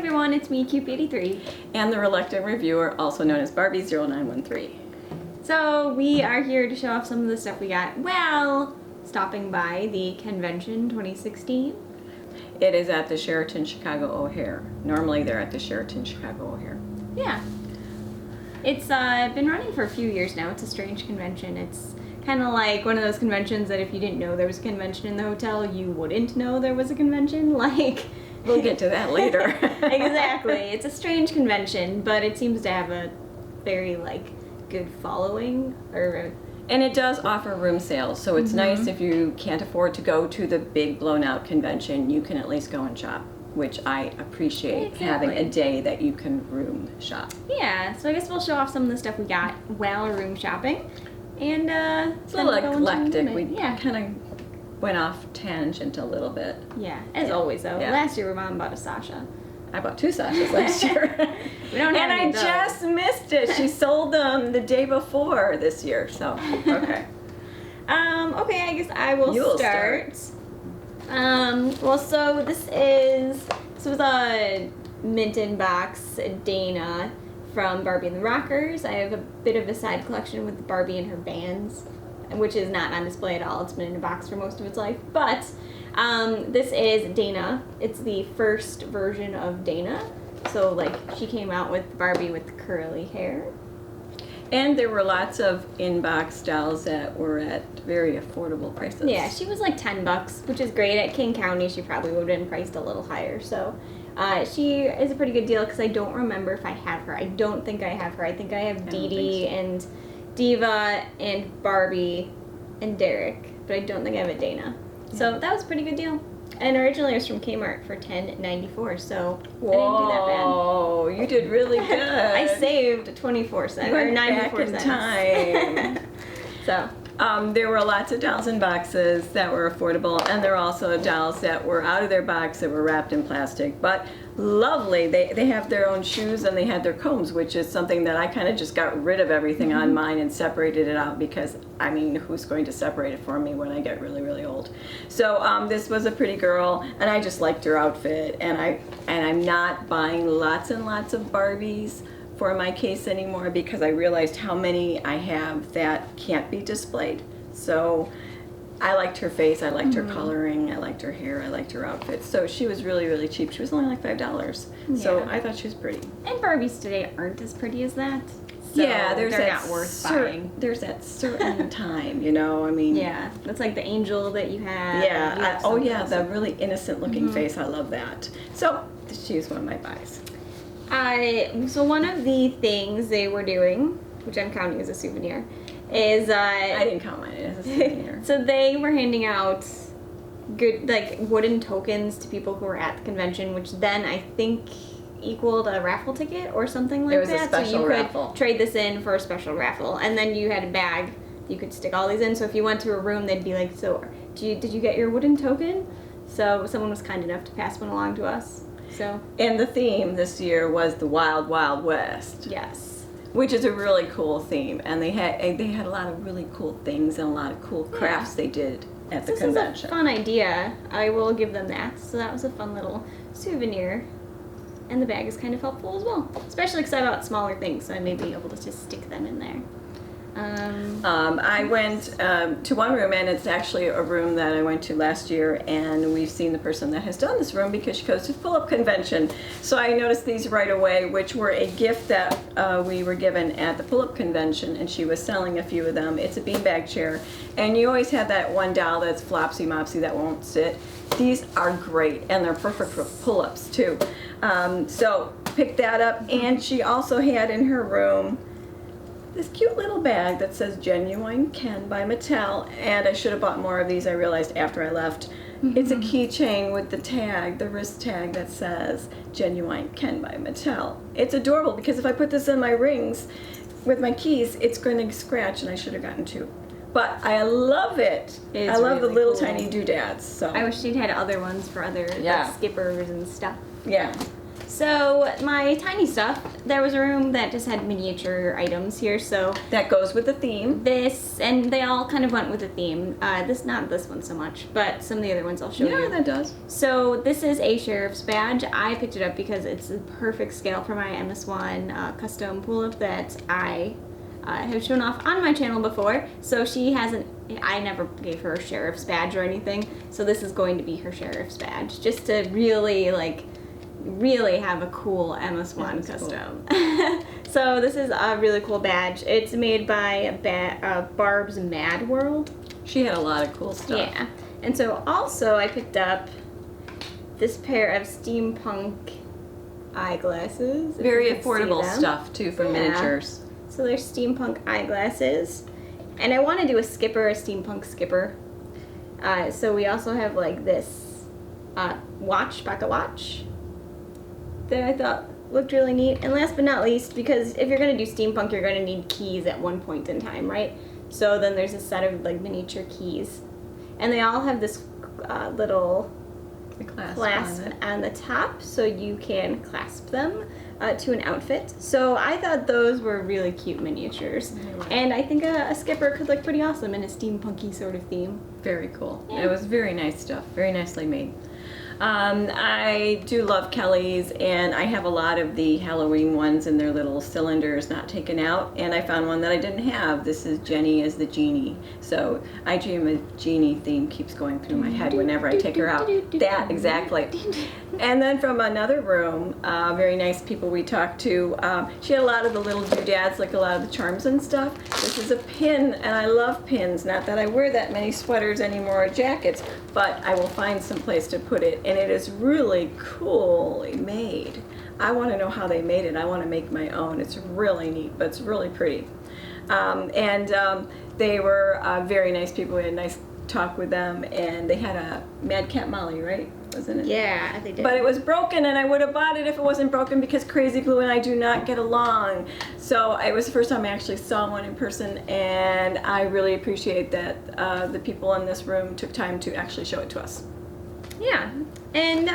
everyone, it's me, Cute83. And the reluctant reviewer, also known as Barbee0913. So we are here to show off some of the stuff we got while stopping by the Kenvention 2016. It is at the Sheraton Chicago O'Hare. Normally they're at the Sheraton Chicago O'Hare. Yeah. It's been running for a few years now. It's a strange convention. It's kind of like one of those conventions that if you didn't know there was a convention in the hotel, you wouldn't know there was a convention. Like, we'll get to that later. Exactly. It's a strange convention, but it seems to have a very good following. And it does offer room sales, so it's nice if you can't afford to go to the big blown out convention, you can at least go and shop, which I appreciate, having a day that you can room shop. Yeah, so I guess we'll show off some of the stuff we got while room shopping. And it's a little eclectic. We kind of went off tangent a little bit. Yeah, as always though. Yeah. Last year, Mom bought a Sasha. I bought 2 Sashas last year. We don't have any and I just missed it. She sold them the day before this year, so okay. Okay, I guess I will start. Well, so this was a mint in box Dana from Barbie and the Rockers. I have a bit of a side collection with Barbie and her bands, which is not on display at all. It's been in a box for most of its life. But this is Dana. It's the first version of Dana. So she came out with Barbie with the curly hair. And there were lots of in-box dolls that were at very affordable prices. Yeah, she was like $10, which is great. At King County, she probably would have been priced a little higher. So she is a pretty good deal because I don't remember if I have her. I don't think I have her. I think I have Dee Dee and Diva and Barbie and Derek, but I don't think I have a Dana. Yeah. So that was a pretty good deal. And originally it was from Kmart for $10.94, so whoa, I didn't do that bad. Oh, you did really good. I saved 24 cents or 94 cents. Time. So there were lots of dolls in boxes that were affordable, and there were also dolls that were out of their box that were wrapped in plastic, but lovely. They have their own shoes and they had their combs, which is something that I kind of just got rid of everything on mine and separated it out because, I mean, who's going to separate it for me when I get really, really old? So this was a pretty girl, and I just liked her outfit, and I'm not buying lots and lots of Barbies for my case anymore because I realized how many I have that can't be displayed. So I liked her face, I liked her coloring, I liked her hair, I liked her outfit. So she was really, really cheap. She was only like $5. So I thought she was pretty. And Barbies today aren't as pretty as that. So yeah, they're not worth buying. There's that certain time, you know, I mean. Yeah, that's like the angel that you have. Yeah, oh yeah, the really innocent looking face, I love that. So she's one of my buys. So one of the things they were doing, which I'm counting as a souvenir, is I didn't count mine as a souvenir. So they were handing out good wooden tokens to people who were at the convention, which then I think equaled a raffle ticket or something like that. It was a special raffle. So you could trade this in for a special raffle, and then you had a bag you could stick all these in. So if you went to a room, they'd be like, "So, did you get your wooden token?" So someone was kind enough to pass one along to us. So. And the theme this year was the Wild Wild West. Yes. Which is a really cool theme, and they had a lot of really cool things and a lot of cool crafts they did at the convention. This is a fun idea. I will give them that. So that was a fun little souvenir. And the bag is kind of helpful as well. Especially because I bought smaller things, so I may be able to just stick them in there. I went to one room, and it's actually a room that I went to last year, and we've seen the person that has done this room because she goes to Pull-Up Convention. So I noticed these right away, which were a gift that we were given at the Pull-Up Convention, and she was selling a few of them. It's a beanbag chair, and you always have that one doll that's flopsy-mopsy that won't sit. These are great, and they're perfect for pull-ups too. So pick that up, and she also had in her room this cute little bag that says Genuine Ken by Mattel, and I should have bought more of these, I realized after I left. It's a keychain with the tag, the wrist tag that says Genuine Ken by Mattel. It's adorable because if I put this in my rings with my keys, it's going to scratch, and I should have gotten 2. But I love it. I love the little tiny doodads. So I wish she'd had other ones for other skippers and stuff. Yeah. So my tiny stuff, there was a room that just had miniature items here, so That goes with the theme. this, and they all kind of went with the theme. Not this one so much, but some of the other ones I'll show you. Yeah, that does. So this is a sheriff's badge. I picked it up because it's the perfect scale for my MS1 custom pull-up that I have shown off on my channel before. So I never gave her a sheriff's badge or anything, so this is going to be her sheriff's badge, just to really have a cool MS1 custom. Cool. So this is a really cool badge. It's made by Barb's Mad World. She had a lot of cool stuff. Yeah. And so also I picked up this pair of steampunk eyeglasses. Very affordable stuff too for miniatures. So they're steampunk eyeglasses. And I want to do a steampunk skipper. So we also have like this pocket watch that I thought looked really neat. And last but not least, because if you're going to do steampunk, you're going to need keys at one point in time, right? So then there's a set of like miniature keys. And they all have this little clasp on the top, so you can clasp them to an outfit. So I thought those were really cute miniatures. And I think a skipper could look pretty awesome in a steampunky sort of theme. Very cool. Yeah. It was very nice stuff, very nicely made. I do love Kelly's, and I have a lot of the Halloween ones in their little cylinders not taken out, and I found one that I didn't have. This is Jenny as the genie. So I dream a genie theme keeps going through my head whenever I take her out. That, exactly. And then from another room, very nice people we talked to, she had a lot of the little doodads, like a lot of the charms and stuff. This is a pin, and I love pins. Not that I wear that many sweaters anymore or jackets, but I will find some place to put it. And it is really coolly made. I want to know how they made it. I want to make my own. It's really neat, but it's really pretty. They were very nice people. We had a nice talk with them, and they had a Mad Cat Molly, right? Wasn't it? Yeah, they did. But it was broken, and I would have bought it if it wasn't broken because Crazy Glue and I do not get along. So it was the first time I actually saw one in person, and I really appreciate that the people in this room took time to actually show it to us. Yeah, and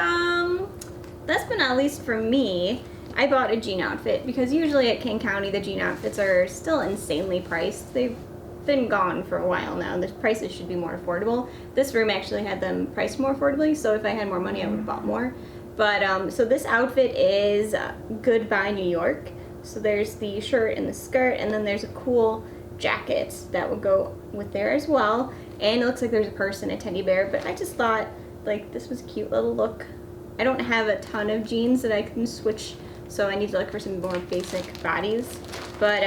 last but not least for me, I bought a jean outfit because usually at King County the jean outfits are still insanely priced. They've been gone for a while now. The prices should be more affordable. This room actually had them priced more affordably, so if I had more money I would have bought more. But so this outfit is Goodbye New York. So there's the shirt and the skirt, and then there's a cool jacket that would go with there as well. And it looks like there's a purse and a teddy bear, but I just thought like this was a cute little look. I don't have a ton of jeans that I can switch, so I need to look for some more basic bodies. But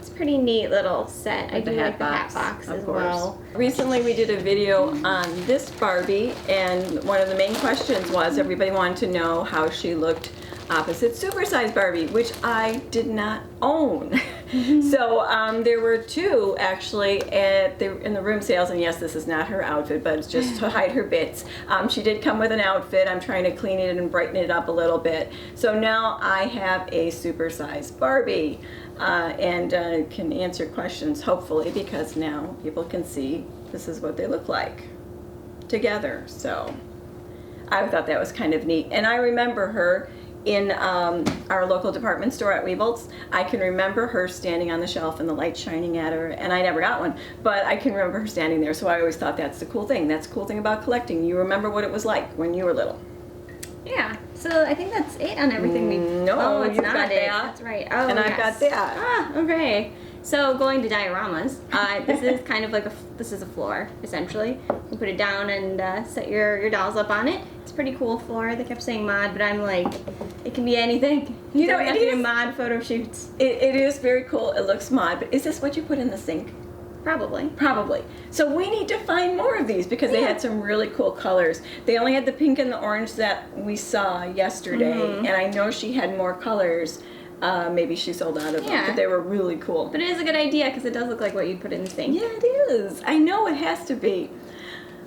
it's a pretty neat little set. I do like the hat box as well. Recently we did a video on this Barbie, and one of the main questions was everybody wanted to know how she looked opposite supersized Barbie, which I did not own. So there were two actually in the room sales, and yes, this is not her outfit, but it's just to hide her bits. She did come with an outfit. I'm trying to clean it and brighten it up a little bit. So now I have a supersized Barbie, and can answer questions hopefully, because now people can see this is what they look like together. So I thought that was kind of neat, and I remember her in our local department store at Weebles. I can remember her standing on the shelf and the light shining at her, and I never got one, but I can remember her standing there, so I always thought that's the cool thing. That's the cool thing about collecting. You remember what it was like when you were little. Yeah, so I think that's it on everything we... No, it's you've not got it. that. That's right. Oh, And I've got that. Ah, okay. So going to dioramas, this is kind of like this is a floor, essentially. You put it down and set your dolls up on it. It's a pretty cool floor. They kept saying mod, but I'm like, it can be anything. You know, it is mod photo shoots. It is very cool. It looks mod, but is this what you put in the sink? Probably. Probably. So we need to find more of these because they had some really cool colors. They only had the pink and the orange that we saw yesterday, and I know she had more colors. Maybe she sold out of them, but they were really cool. But it is a good idea because it does look like what you'd put in the sink. Yeah, it is. I know it has to be.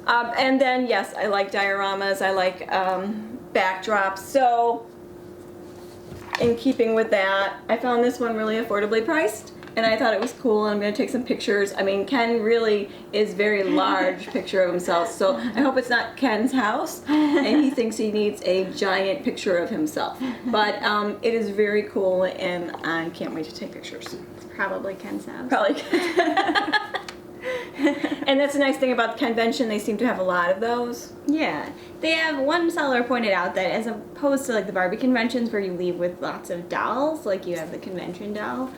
And then, yes, I like dioramas. I like backdrops. So in keeping with that, I found this one really affordably priced. and I thought it was cool, and I'm going to take some pictures. I mean, Ken really is very large picture of himself, so I hope it's not Ken's house, and he thinks he needs a giant picture of himself. But it is very cool, and I can't wait to take pictures. It's probably Ken's house. Probably. And that's the nice thing about the convention, they seem to have a lot of those. Yeah. They have, one seller pointed out that as opposed to like the Barbie conventions where you leave with lots of dolls, like you have the convention doll,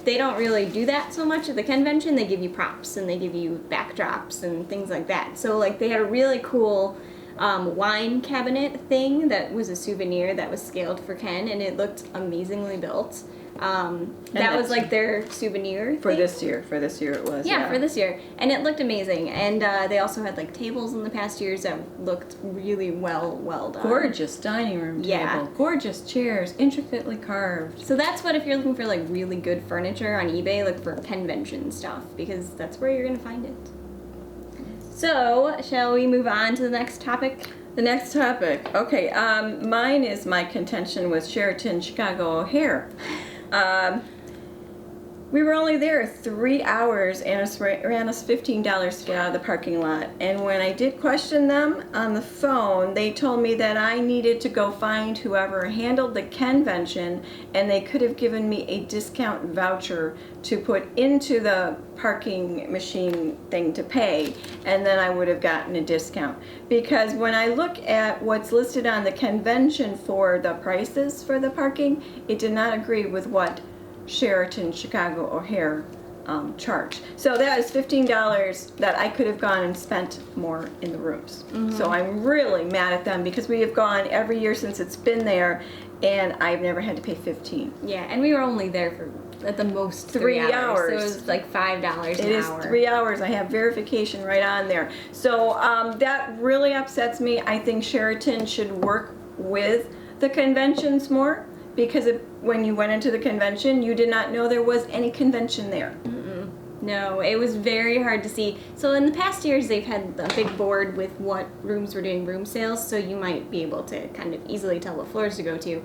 they don't really do that so much at the convention. They give you props and they give you backdrops and things like that. So like they had a really cool wine cabinet thing that was a souvenir that was scaled for Ken, and it looked amazingly built. That was like their souvenir for thing. this year. For this year it was. Yeah, for this year, and it looked amazing. And they also had like tables in the past years that looked really well done. Gorgeous dining room table. Yeah. Gorgeous chairs, intricately carved. So that's what, if you're looking for like really good furniture on eBay, look for convention stuff, because that's where you're gonna find it. So, shall we move on to the next topic? The next topic. Okay, mine is my contention with Sheraton Chicago O'Hare. We were only there 3 hours, and it ran us $15 to get out of the parking lot. And when I did question them on the phone, they told me that I needed to go find whoever handled the convention, and they could have given me a discount voucher to put into the parking machine thing to pay, and then I would have gotten a discount. Because when I look at what's listed on the convention for the prices for the parking, it did not agree with what Sheraton Chicago O'Hare charge. So that is $15 that I could have gone and spent more in the rooms. Mm-hmm. So I'm really mad at them, because we have gone every year since it's been there, and I've never had to pay $15. Yeah, and we were only there for at the most 3 hours. So it was like $5 an hour. It is 3 hours. I have verification right on there. So that really upsets me. I think Sheraton should work with the conventions more, because when you went into the convention, you did not know there was any convention there. Mm-mm. No, it was very hard to see. So in the past years, they've had a big board with what rooms were doing room sales, so you might be able to kind of easily tell what floors to go to.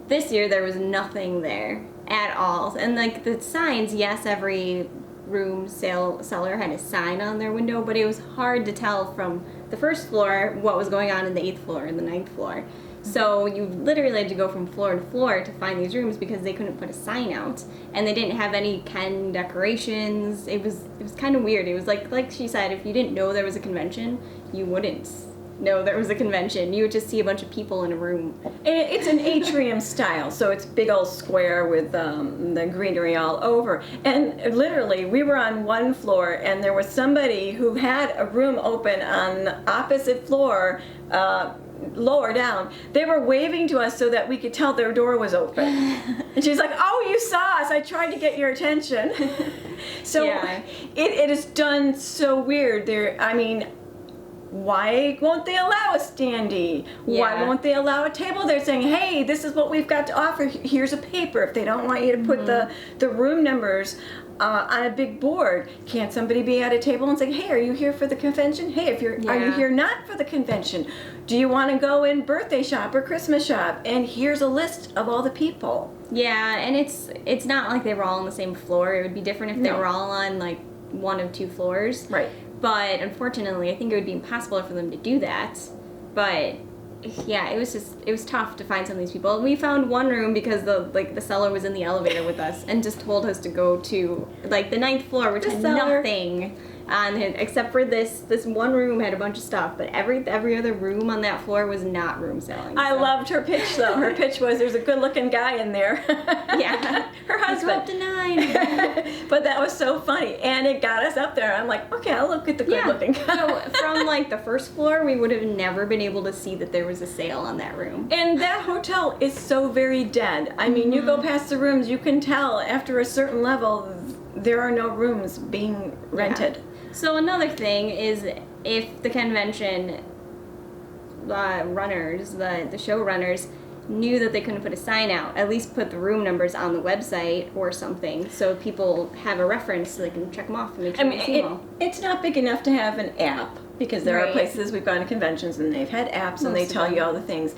This year, there was nothing there at all. And like the signs, yes, every room seller had a sign on their window, but it was hard to tell from the first floor what was going on in the 8th floor and the 9th floor. So you literally had to go from floor to floor to find these rooms, because they couldn't put a sign out, and they didn't have any Ken decorations. It was kind of weird. It was like she said, if you didn't know there was a convention, you wouldn't know there was a convention. You would just see a bunch of people in a room. It's an atrium style, so it's big old square with the greenery all over. And literally, we were on one floor, and there was somebody who had a room open on the opposite floor, lower down. They were waving to us so that we could tell their door was open. And she's like, "Oh, you saw us. I tried to get your attention." So yeah. It is done so weird. Why won't they allow a standee? Yeah. Why won't they allow a table? They're saying, hey, this is what we've got to offer. Here's a paper. If they don't want you to put the room numbers on a big board, can't somebody be at a table and say, hey, are you here for the convention? Hey, are you here not for the convention? Do you want to go and birthday shop or Christmas shop? And here's a list of all the people. Yeah, and it's not like they were all on the same floor. It would be different if they were all on like one of two floors. Right. But unfortunately, I think it would be impossible for them to do that. But yeah, it was tough to find some of these people. We found one room because the seller was in the elevator with us and just told us to go to like the 9th floor, which had nothing on it except for this one room had a bunch of stuff, but every other room on that floor was not room selling. I loved her pitch though. Her pitch was, there's a good-looking guy in there. Yeah, her husband. Go up to 9. But that was so funny, and it got us up there. I'm like, okay, I'll look at the good-looking guy. So from like the first floor, we would have never been able to see that there was a sale on that room. And that hotel is so very dead. I mean, you go past the rooms, you can tell after a certain level there are no rooms being rented. Yeah. So another thing is, if the convention runners, the show runners, knew that they couldn't put a sign out, at least put the room numbers on the website or something, so people have a reference so they can check them off and make sure they see them all. It's not big enough to have an app Because there are Right. places we've gone to conventions and they've had apps and they Most of tell you them. all the things.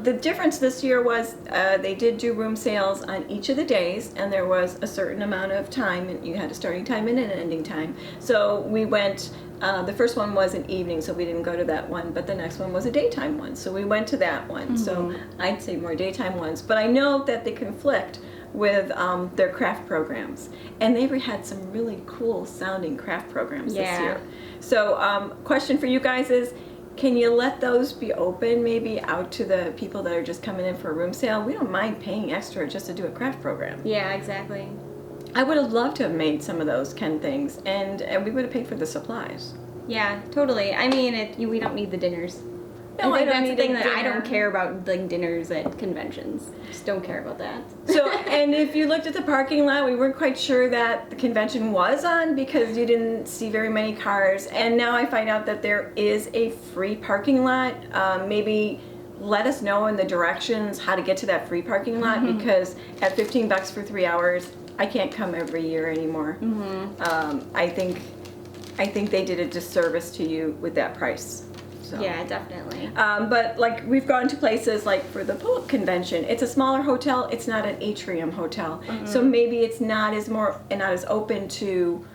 The difference this year was they did do room sales on each of the days, and there was a certain amount of time, and you had a starting time and an ending time. So we went. The first one was an evening, so we didn't go to that one, but the next one was a daytime one, so we went to that one. So I'd say more daytime ones, but I know that they conflict with their craft programs, and they've had some really cool sounding craft programs this year. So question for you guys is, can you let those be open maybe out to the people that are just coming in for a room sale? We don't mind paying extra just to do a craft program. Yeah, exactly. I would have loved to have made some of those Ken things, and we would have paid for the supplies. Yeah, totally. I mean, we don't need the dinners. No, I think don't that's need the thing a that I dinner. don't care about, like dinners at conventions. Just don't care about that. So, and if you looked at the parking lot, we weren't quite sure that the convention was on because you didn't see very many cars. And now I find out that there is a free parking lot. Maybe let us know in the directions how to get to that free parking lot, because at $15 for 3 hours, I can't come every year anymore. I think they did a disservice to you with that price. So. Yeah, definitely. But like we've gone to places like for the pull-up convention, it's a smaller hotel. It's not an atrium hotel, so maybe it's not as open to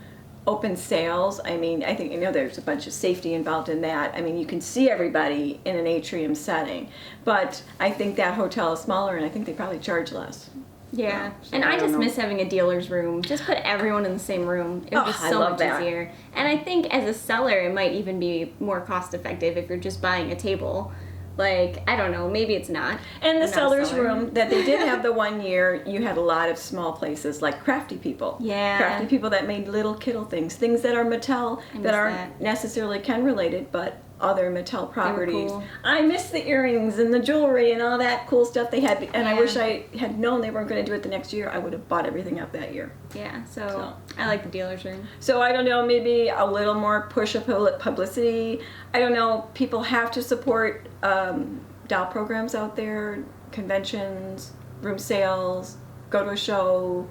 open sales. I mean, I think there's a bunch of safety involved in that. I mean, you can see everybody in an atrium setting, but I think that hotel is smaller, and I think they probably charge less. Yeah, So and I don't just know. miss having a dealer's room. Just put everyone in the same room. It would be I so love much that. easier. And I think as a seller, it might even be more cost effective if you're just buying a table. Like, I don't know, maybe it's not. And the I'm not a seller's seller. room that they did have the one year, you had a lot of small places like crafty people. Yeah. Crafty people that made little kittle things that are Mattel, miss that aren't that. necessarily Ken related, but other Mattel properties. cool. I miss the earrings and the jewelry and all that cool stuff they had, and I Yeah. wish I had known they weren't going to do it the next year. I would have bought everything up that year. Yeah, so I like the dealer's room. So I don't know, maybe a little more push of publicity. I don't know, people have to support doll programs out there, conventions, room sales, go to a show,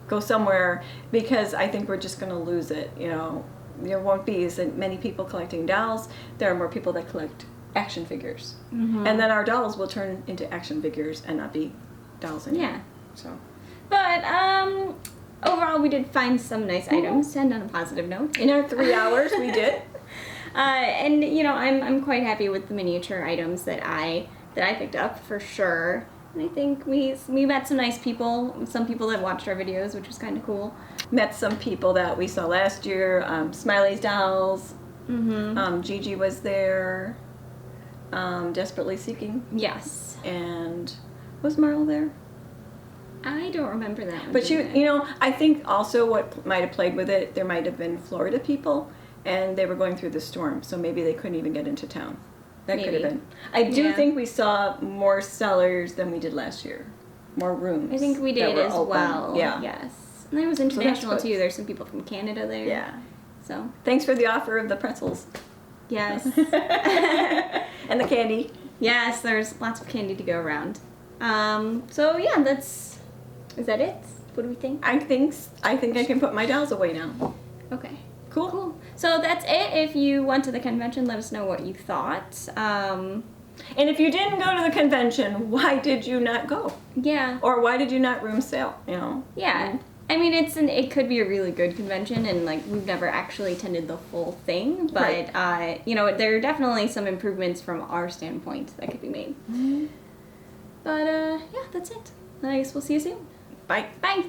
go somewhere, because I think we're just going to lose it, There won't be as many people collecting dolls. There are more people that collect action figures. And then our dolls will turn into action figures and not be dolls anymore. Yeah. So. But overall, we did find some nice items, to end on a positive note. In our 3 hours, we did. And I'm quite happy with the miniature items that I picked up for sure. And I think we met some nice people, some people that watched our videos, which was kind of cool. Met some people that we saw last year. Smiley's Dolls. Gigi was there. Desperately Seeking. Yes. And was Marla there? I don't remember that one. But I think also what might have played with it, there might have been Florida people, and they were going through the storm, so maybe they couldn't even get into town. That could have Maybe. been. I do Yeah. think we saw more sellers than we did last year. More rooms. I think we that did were as open. well. Yeah. Yes. And there was international good. too. There's some people from Canada there. Yeah. So, Thanks for the offer of the pretzels. yes. And the candy. Yes, there's lots of candy to go around. So yeah, is that it? What do we think? I think I can put my dolls away now. Okay. Cool. So that's it. If you went to the convention, let us know what you thought. And if you didn't go to the convention, why did you not go? Yeah. Or why did you not room sale? Yeah. I mean, it could be a really good convention, and like we've never actually attended the full thing, but Right. there are definitely some improvements from our standpoint that could be made. But yeah, that's it. I guess we'll see you soon. Bye. Bye.